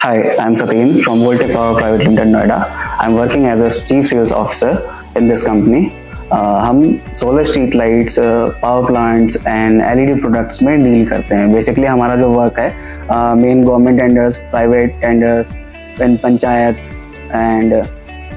Hi, I'm Sateen from Voltec Power Private Limited, Noida. I'm working as a Chief Sales Officer in this company. हम solar street lights, power plants and LED products में deal करते हैं। Basically हमारा जो work है main government tenders, private tenders, panchayat and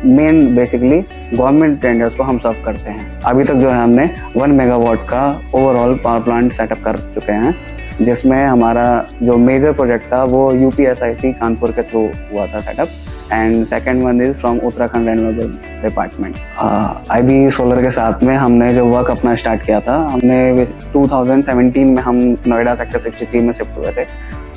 main basically government tenders को हम सर्व करते हैं। अभी तक जो है हमने 1 मेगावाट का ओवरऑल पावर प्लांट सेटअप कर चुके हैं, जिसमें हमारा जो मेजर प्रोजेक्ट था वो यूपीएसआईसी कानपुर के थ्रू हुआ था setup, and second one is from Uttarakhand renewable department. IB solar के साथ में हमने जो वर्क अपना स्टार्ट किया था, हमने 2017 में हम नोएडा सेक्टर 63 में शिफ्ट हुए थे।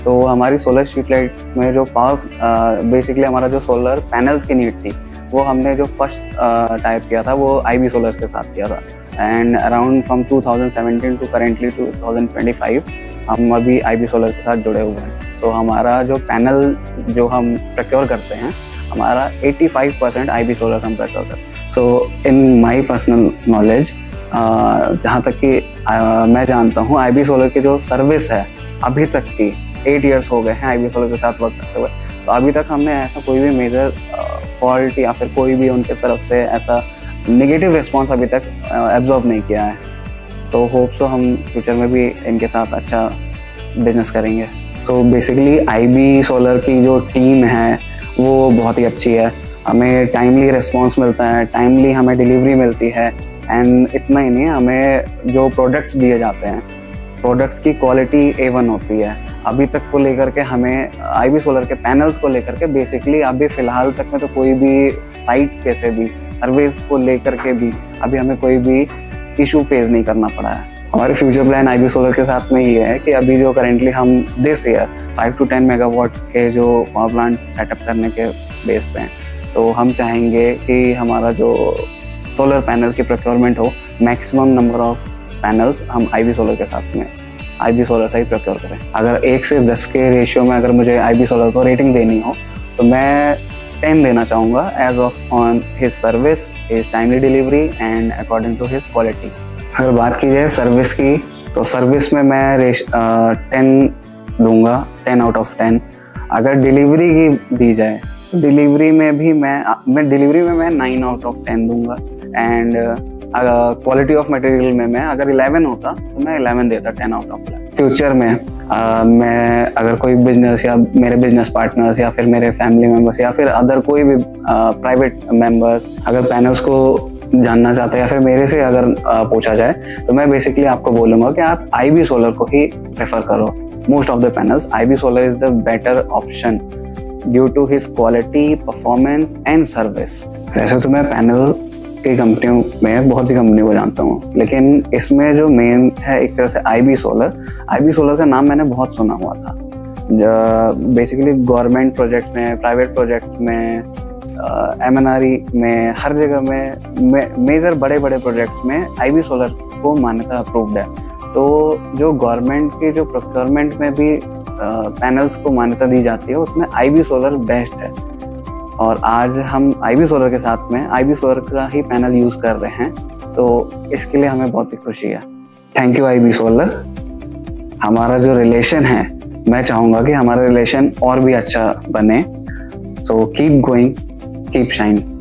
तो हमारी सोलर स्ट्रीट लाइट में जो पावर बेसिकली हमारा जो सोलर पैनल्स की नीड थी वो हमने जो फर्स्ट टाइप किया था वो आईबी सोलर के साथ किया था। And around from 2017 to currently 2025 हम अभी आईबी सोलर के साथ जुड़े हुए हैं। तो हमारा जो पैनल जो हम प्रोक्योर करते हैं, हमारा 85% आईबी सोलर हम प्रोक्योर करते हैं। सो इन माय पर्सनल नॉलेज, जहाँ तक कि मैं जानता हूँ, आईबी सोलर की जो सर्विस है अभी तक की 8 इयर्स हो गए हैं आईबी सोलर के साथ वर्क करते हुए। तो अभी तक हमने ऐसा कोई भी मेजर फॉल्ट या फिर कोई भी उनके तरफ से ऐसा नेगेटिव रिस्पॉन्स अभी तक एब्जॉर्व नहीं किया है। तो होप सो हम फ्यूचर में भी इनके साथ अच्छा बिजनेस करेंगे। सो बेसिकली आईबी सोलर की जो टीम है वो बहुत ही अच्छी है। हमें टाइमली रिस्पॉन्स मिलता है, टाइमली हमें डिलीवरी मिलती है, एंड इतना ही नहीं, हमें जो प्रोडक्ट्स दिए जाते हैं प्रोडक्ट्स की क्वालिटी A1 होती है। अभी तक को लेकर के हमें आईबी सोलर के पैनल्स को लेकर के बेसिकली अभी फ़िलहाल तक में तो कोई भी साइट पे से भी सर्विस को लेकर के भी अभी हमें कोई भी इशू फेस नहीं करना पड़ा है। हमारे फ्यूचर प्लान आईबी सोलर के साथ में ये है कि अभी जो करेंटली हम दिस ईयर 5 to 10 मेगावाट के जो पावर प्लांट सेटअप करने के बेस पे हैं, तो हम चाहेंगे कि हमारा जो सोलर पैनल की प्रोक्योरमेंट हो, मैक्सिमम नंबर ऑफ पैनल्स हम आईबी सोलर के साथ में आईबी सोलर से ही प्रोक्योर करें। अगर 1 से 10 के रेशियो में अगर मुझे आईबी सोलर को रेटिंग देनी हो तो मैं 10 देना चाहूँगा as of on his service, his timely delivery and according to his quality. अगर बात की जाए सर्विस की, तो सर्विस में मैं 10 दूंगा, 10 out of 10। अगर डिलीवरी की दी जाए तो डिलीवरी में भी मैं डिलीवरी में मैं 9 out of 10 दूंगा, एंड क्वालिटी ऑफ मटेरियल में मैं अगर 11 होता तो मैं 11 देता, 10 out of 10। फ्यूचर में मैं अगर कोई बिजनेस या मेरे बिजनेस पार्टनर्स या फिर मेरे फैमिली मेम्बर्स या फिर अदर कोई भी प्राइवेट मेम्बर्स अगर पैनल्स को जानना चाहते हैं या फिर मेरे से अगर पूछा जाए, तो मैं बेसिकली आपको बोलूँगा कि आप आईबी सोलर को ही प्रेफर करो। Most of the panels IB solar is the better option due to his quality, performance and service. वैसे तो मैं पैनल की कंपनियों में बहुत सी कंपनी को जानता हूँ, लेकिन इसमें जो मेन है एक तरह से आईबी सोलर का नाम मैंने बहुत सुना हुआ था। बेसिकली गवर्नमेंट प्रोजेक्ट्स में, प्राइवेट प्रोजेक्ट्स में, MNRE में, हर जगह में मेजर बड़े बड़े प्रोजेक्ट्स में आईबी सोलर को मान्यता अप्रूव्ड है। तो जो गवर्नमेंट की जो प्रोक्योरमेंट में भी पैनल्स को मान्यता दी जाती है, उसमें आईबी सोलर बेस्ट है। और आज हम आईबी सोलर के साथ में आईबी सोलर का ही पैनल यूज़ कर रहे हैं, तो इसके लिए हमें बहुत ही खुशी है। Thank you IB solar. हमारा जो रिलेशन है, मैं चाहूँगा कि हमारा रिलेशन और भी अच्छा बने। So keep going, keep shine.